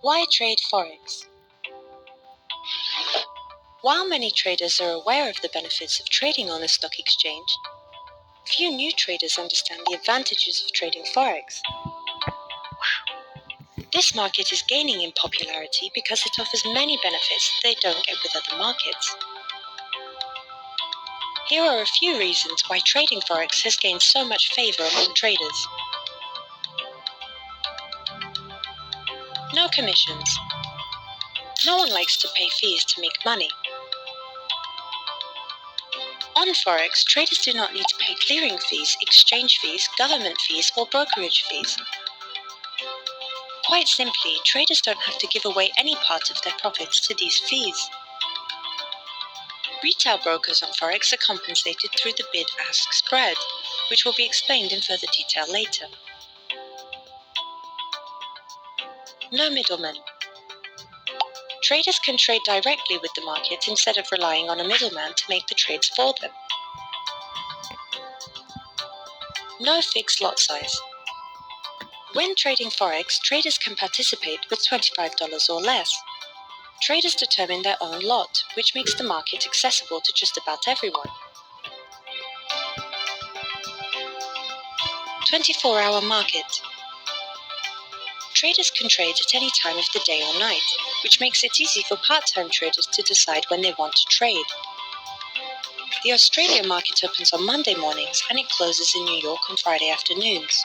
Why trade Forex? While many traders are aware of the benefits of trading on a stock exchange, few new traders understand the advantages of trading Forex. This market is gaining in popularity because it offers many benefits they don't get with other markets. Here are a few reasons why trading Forex has gained so much favor among traders. No commissions. No one likes to pay fees to make money. On Forex, traders do not need to pay clearing fees, exchange fees, government fees, or brokerage fees. Quite simply, traders don't have to give away any part of their profits to these fees. Retail brokers on Forex are compensated through the bid-ask spread, which will be explained in further detail later. No middlemen. Traders can trade directly with the market instead of relying on a middleman to make the trades for them. No fixed lot size. When trading Forex, traders can participate with $25 or less. Traders determine their own lot, which makes the market accessible to just about everyone. 24-hour market. Traders can trade at any time of the day or night, which makes it easy for part-time traders to decide when they want to trade. The Australian market opens on Monday mornings and it closes in New York on Friday afternoons.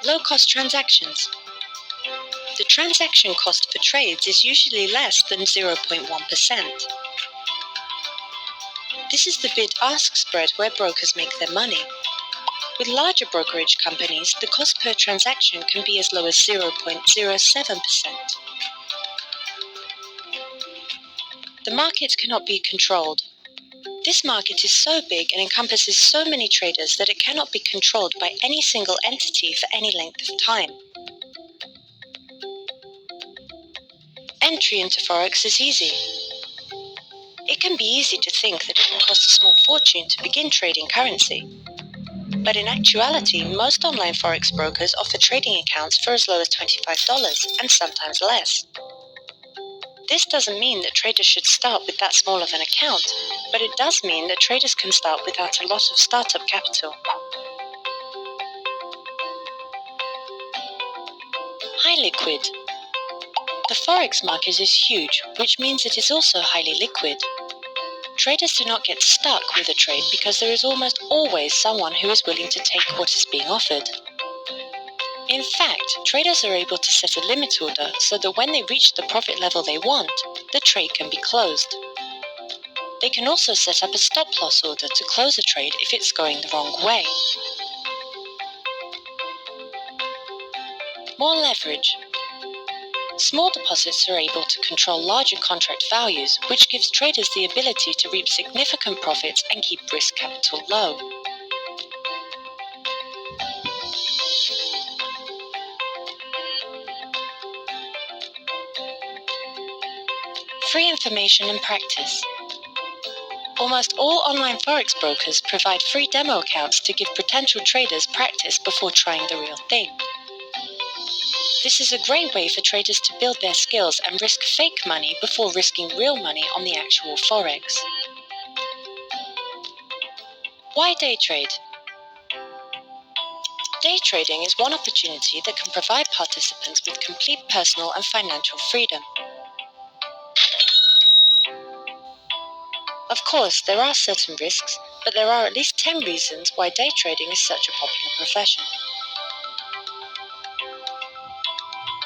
Low-cost transactions. The transaction cost for trades is usually less than 0.1%. This is the bid-ask spread where brokers make their money. With larger brokerage companies, the cost per transaction can be as low as 0.07%. The market cannot be controlled. This market is so big and encompasses so many traders that it cannot be controlled by any single entity for any length of time. Entry into Forex is easy. It can be easy to think that it will cost a small fortune to begin trading currency. But in actuality, most online Forex brokers offer trading accounts for as low as $25 and sometimes less. This doesn't mean that traders should start with that small of an account, but it does mean that traders can start without a lot of startup capital. High liquid. The Forex market is huge, which means it is also highly liquid. Traders do not get stuck with a trade because there is almost always someone who is willing to take what is being offered. In fact, traders are able to set a limit order so that when they reach the profit level they want, the trade can be closed. They can also set up a stop-loss order to close a trade if it's going the wrong way. More leverage. Small deposits are able to control larger contract values, which gives traders the ability to reap significant profits and keep risk capital low. Free information and practice. Almost all online Forex brokers provide free demo accounts to give potential traders practice before trying the real thing. This is a great way for traders to build their skills and risk fake money before risking real money on the actual Forex. Why day trade? Day trading is one opportunity that can provide participants with complete personal and financial freedom. Of course, there are certain risks, but there are at least 10 reasons why day trading is such a popular profession.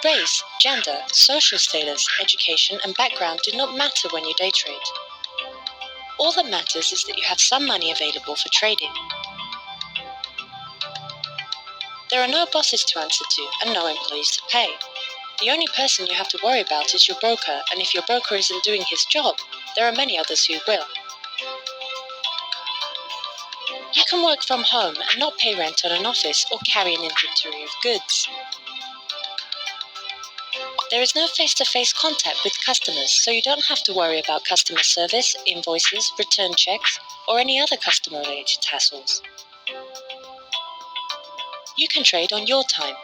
Race, gender, social status, education, and background do not matter when you day trade. All that matters is that you have some money available for trading. There are no bosses to answer to and no employees to pay. The only person you have to worry about is your broker, and if your broker isn't doing his job, there are many others who will. You can work from home and not pay rent on an office or carry an inventory of goods. There is no face-to-face contact with customers, so you don't have to worry about customer service, invoices, return checks, or any other customer-related hassles. You can trade on your time.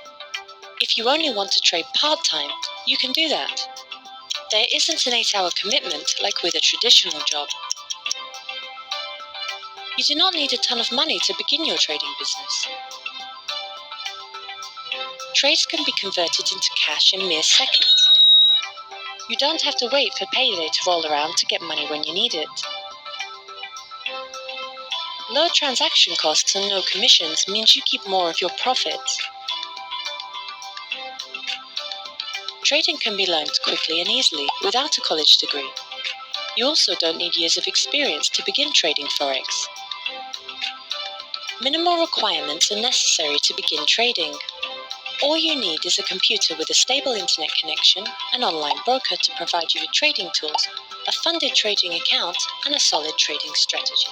If you only want to trade part-time, you can do that. There isn't an 8-hour commitment like with a traditional job. You do not need a ton of money to begin your trading business. Trades can be converted into cash in mere seconds. You don't have to wait for payday to roll around to get money when you need it. Low transaction costs and no commissions means you keep more of your profits. Trading can be learned quickly and easily without a college degree. You also don't need years of experience to begin trading Forex. Minimal requirements are necessary to begin trading. All you need is a computer with a stable internet connection, an online broker to provide you with trading tools, a funded trading account, and a solid trading strategy.